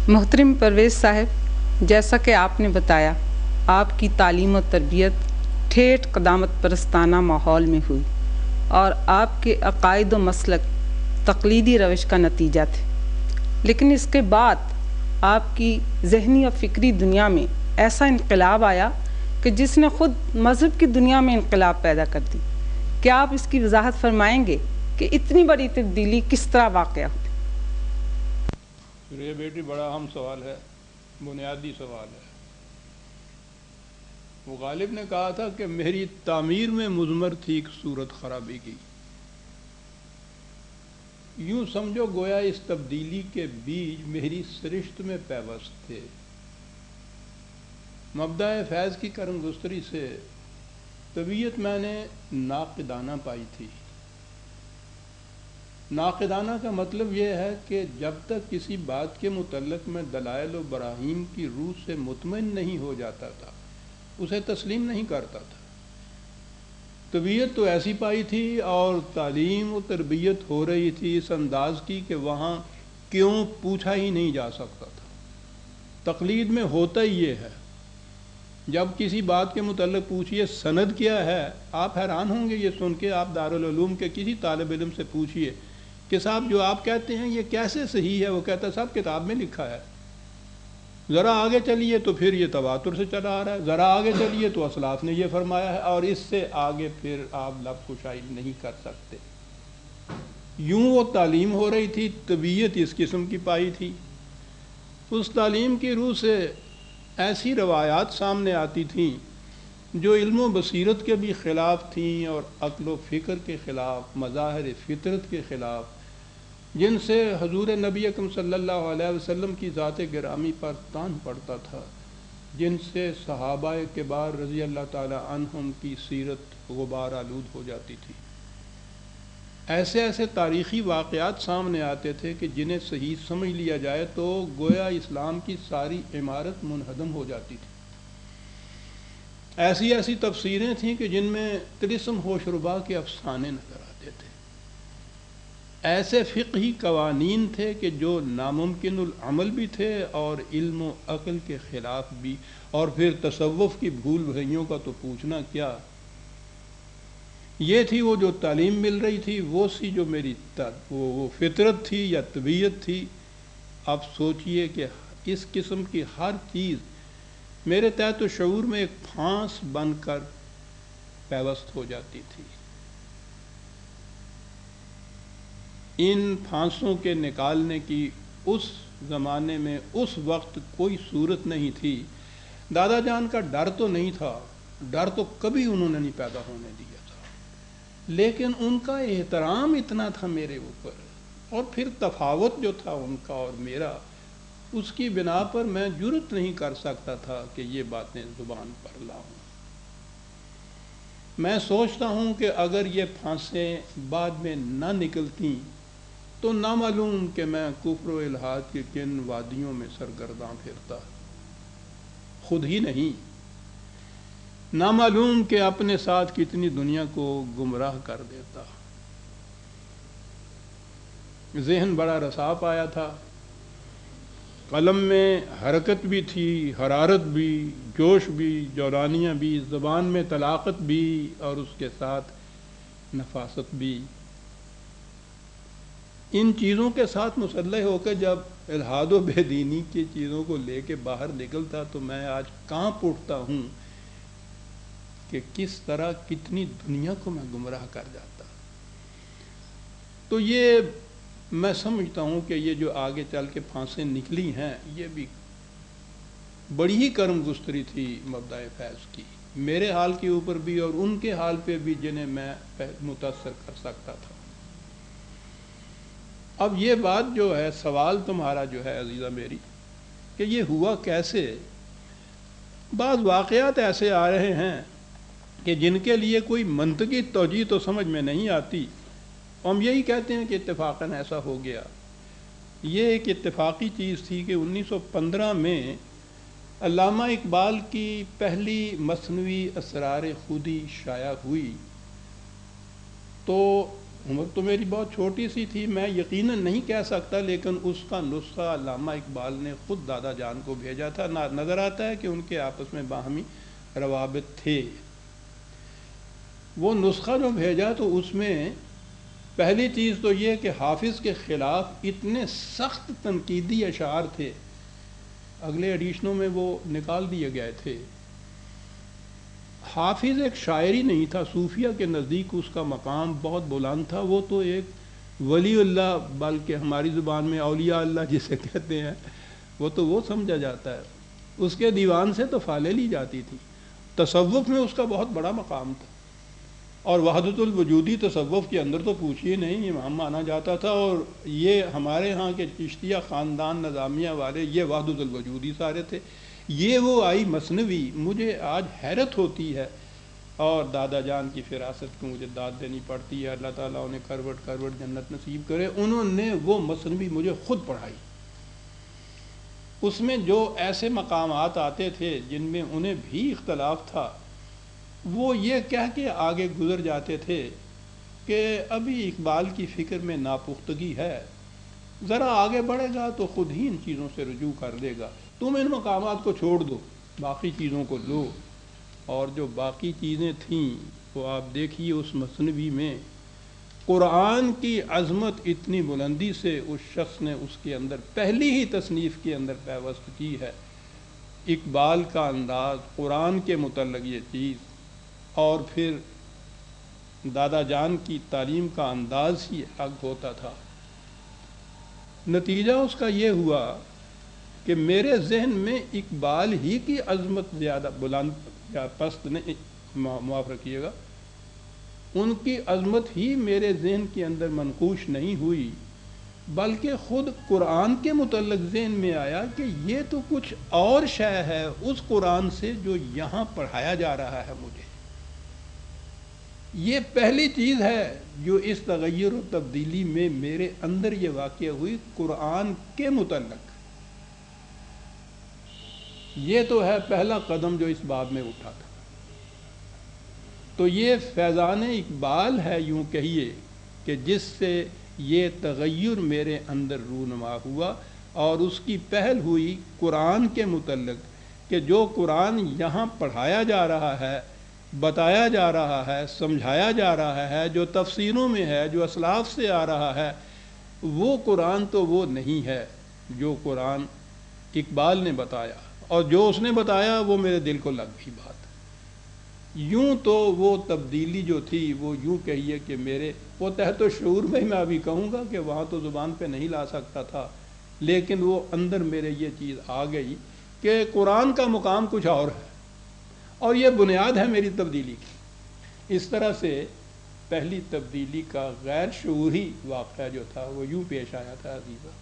محترم پرویز صاحب، جیسا کہ آپ نے بتایا آپ کی تعلیم و تربیت ٹھیٹھ قدامت پرستانہ ماحول میں ہوئی اور آپ کے عقائد و مسلک تقلیدی روش کا نتیجہ تھے، لیکن اس کے بعد آپ کی ذہنی اور فکری دنیا میں ایسا انقلاب آیا کہ جس نے خود مذہب کی دنیا میں انقلاب پیدا کر دی۔ کیا آپ اس کی وضاحت فرمائیں گے کہ اتنی بڑی تبدیلی کس طرح واقع ہوئی؟ یہ بیٹی بڑا اہم سوال ہے، بنیادی سوال ہے۔ وہ غالب نے کہا تھا کہ میری تعمیر میں مضمر تھی ایک صورت خرابی کی۔ یوں سمجھو گویا اس تبدیلی کے بیج میری سرشت میں پیوست تھے۔ مبدأ فیض کی کرم گستری سے طبیعت میں نے ناقدانہ پائی تھی۔ ناقدانہ کا مطلب یہ ہے کہ جب تک کسی بات کے متعلق میں دلائل و براہین کی روح سے مطمئن نہیں ہو جاتا تھا اسے تسلیم نہیں کرتا تھا۔ طبیعت تو ایسی پائی تھی اور تعلیم و تربیت ہو رہی تھی اس انداز کی کہ وہاں کیوں پوچھا ہی نہیں جا سکتا تھا۔ تقلید میں ہوتا ہی یہ ہے، جب کسی بات کے متعلق پوچھئے سند کیا ہے، آپ حیران ہوں گے یہ سن کے۔ آپ دارالعلوم کے کسی طالب علم سے پوچھئے کہ صاحب جو آپ کہتے ہیں یہ کیسے صحیح ہے، وہ کہتا ہے صاحب کتاب میں لکھا ہے۔ ذرا آگے چلیے تو پھر یہ تواتر سے چلا آ رہا ہے، ذرا آگے چلیے تو اسلاف نے یہ فرمایا ہے، اور اس سے آگے پھر آپ لب کشائی نہیں کر سکتے۔ یوں وہ تعلیم ہو رہی تھی، طبیعت اس قسم کی پائی تھی۔ اس تعلیم کی روح سے ایسی روایات سامنے آتی تھیں جو علم و بصیرت کے بھی خلاف تھیں اور عقل و فکر کے خلاف، مظاہر فطرت کے خلاف، جن سے حضور نبی اکرم صلی اللہ علیہ وسلم کی ذات گرامی پر تان پڑتا تھا، جن سے صحابہ کبار رضی اللہ تعالی عنہم کی سیرت غبار آلود ہو جاتی تھی۔ ایسے ایسے تاریخی واقعات سامنے آتے تھے کہ جنہیں صحیح سمجھ لیا جائے تو گویا اسلام کی ساری عمارت منہدم ہو جاتی تھی۔ ایسی ایسی تفسیریں تھیں کہ جن میں طلسم ہوش ربا کے افسانے نظر آتے تھے۔ ایسے فقہی قوانین تھے کہ جو ناممکن العمل بھی تھے اور علم و عقل کے خلاف بھی، اور پھر تصوف کی بھول بھلیوں کا تو پوچھنا کیا۔ یہ تھی وہ جو تعلیم مل رہی تھی، وہ سی جو میری وہ فطرت تھی یا طبیعت تھی۔ اب سوچئے کہ اس قسم کی ہر چیز میرے تحت و شعور میں ایک پھانس بن کر پیوست ہو جاتی تھی۔ ان پھانسوں کے نکالنے کی اس زمانے میں اس وقت کوئی صورت نہیں تھی۔ دادا جان کا ڈر تو نہیں تھا، ڈر تو کبھی انہوں نے نہیں پیدا ہونے دیا تھا، لیکن ان کا احترام اتنا تھا میرے اوپر، اور پھر تفاوت جو تھا ان کا اور میرا، اس کی بنا پر میں جرأت نہیں کر سکتا تھا کہ یہ باتیں زبان پر لاؤں۔ میں سوچتا ہوں کہ اگر یہ پھانسیں بعد میں نہ نکلتیں تو نامعلوم کہ میں کفر و الحاد کی کن وادیوں میں سرگرداں پھرتا، خود ہی نہیں، نامعلوم کہ اپنے ساتھ کتنی دنیا کو گمراہ کر دیتا۔ ذہن بڑا رسا پایا تھا، قلم میں حرکت بھی تھی، حرارت بھی، جوش بھی، جولانیاں بھی، زبان میں طلاقت بھی، اور اس کے ساتھ نفاست بھی۔ ان چیزوں کے ساتھ مسلح ہو کے جب الحاد و بے دینی کی چیزوں کو لے کے باہر نکلتا تو میں آج کانپ اٹھتا ہوں کہ کس طرح کتنی دنیا کو میں گمراہ کر جاتا۔ تو یہ میں سمجھتا ہوں کہ یہ جو آگے چل کے پھانسیں نکلی ہیں یہ بھی بڑی ہی کرم گستری تھی مبدأ فیض کی، میرے حال کے اوپر بھی اور ان کے حال پہ بھی جنہیں میں متاثر کر سکتا تھا۔ اب یہ بات جو ہے، سوال تمہارا جو ہے عزیزہ میری، کہ یہ ہوا کیسے؟ بعض واقعات ایسے آ رہے ہیں کہ جن کے لیے کوئی منطقی توجیہ تو سمجھ میں نہیں آتی، ہم یہی کہتے ہیں کہ اتفاقاً ایسا ہو گیا۔ یہ ایک اتفاقی چیز تھی کہ 1915 میں علامہ اقبال کی پہلی مثنوی اسرار خودی شائع ہوئی، تو عمر تو میری بہت چھوٹی سی تھی، میں یقیناً نہیں کہہ سکتا، لیکن اس کا نسخہ علامہ اقبال نے خود دادا جان کو بھیجا تھا. نظر آتا ہے کہ ان کے آپس میں باہمی روابط تھے. وہ نسخہ جو بھیجا تو اس میں پہلی چیز تو یہ کہ حافظ کے خلاف اتنے سخت تنقیدی اشعار تھے، اگلے ایڈیشنوں میں وہ نکال دیے گئے تھے. حافظ ایک شاعری نہیں تھا، صوفیہ کے نزدیک اس کا مقام بہت بلند تھا. وہ تو ایک ولی اللہ، بلکہ ہماری زبان میں اولیاء اللہ جسے کہتے ہیں، وہ سمجھا جاتا ہے. اس کے دیوان سے تو فالے لی جاتی تھی. تصوف میں اس کا بہت بڑا مقام تھا، اور وحدت الوجودی تصوف کے اندر تو پوچھئے نہیں، امام مانا جاتا تھا. اور یہ ہمارے ہاں کے چشتیہ خاندان نظامیہ والے، یہ وحدت الوجودی سارے تھے. یہ وہ آئی مثنوی، مجھے آج حیرت ہوتی ہے، اور دادا جان کی فراست کو مجھے داد دینی پڑتی ہے. اللہ تعالیٰ انہیں کروٹ کروٹ جنت نصیب کرے. انہوں نے وہ مثنوی مجھے خود پڑھائی. اس میں جو ایسے مقامات آتے تھے جن میں انہیں بھی اختلاف تھا، وہ یہ کہہ کے آگے گزر جاتے تھے کہ ابھی اقبال کی فکر میں ناپختگی ہے، ذرا آگے بڑھے گا تو خود ہی ان چیزوں سے رجوع کر لے گا، تم ان مقامات کو چھوڑ دو، باقی چیزوں کو لو. اور جو باقی چیزیں تھیں وہ آپ دیکھیے اس مثنوی میں قرآن کی عظمت اتنی بلندی سے اس شخص نے اس کے اندر پہلی ہی تصنیف کے اندر پیوست کی ہے. اقبال کا انداز، قرآن کے متعلق یہ چیز، اور پھر دادا جان کی تعلیم کا انداز ہی الگ ہوتا تھا. نتیجہ اس کا یہ ہوا کہ میرے ذہن میں اقبال ہی کی عظمت زیادہ بلند یا پست نہیں، معاف رکھیے گا، ان کی عظمت ہی میرے ذہن کے اندر منقوش نہیں ہوئی، بلکہ خود قرآن کے متعلق ذہن میں آیا کہ یہ تو کچھ اور شے ہے اس قرآن سے جو یہاں پڑھایا جا رہا ہے مجھے. یہ پہلی چیز ہے جو اس تغیر و تبدیلی میں میرے اندر یہ واقع ہوئی قرآن کے متعلق. یہ تو ہے پہلا قدم جو اس باب میں اٹھا تھا. تو یہ فیضان اقبال ہے، یوں کہیے، کہ جس سے یہ تغیر میرے اندر رونما ہوا، اور اس کی پہل ہوئی قرآن کے متعلق کہ جو قرآن یہاں پڑھایا جا رہا ہے، بتایا جا رہا ہے، سمجھایا جا رہا ہے، جو تفسیروں میں ہے، جو اسلاف سے آ رہا ہے، وہ قرآن تو وہ نہیں ہے جو قرآن اقبال نے بتایا. اور جو اس نے بتایا وہ میرے دل کو لگ گئی بات. یوں تو وہ تبدیلی جو تھی وہ یوں کہیے کہ میرے وہ تحت و شعور میں میں ابھی کہوں گا کہ وہاں تو زبان پہ نہیں لا سکتا تھا، لیکن وہ اندر میرے یہ چیز آ گئی کہ قرآن کا مقام کچھ اور ہے، اور یہ بنیاد ہے میری تبدیلی کی. اس طرح سے پہلی تبدیلی کا غیر شعوری واقعہ جو تھا وہ یوں پیش آیا تھا عزیزہ.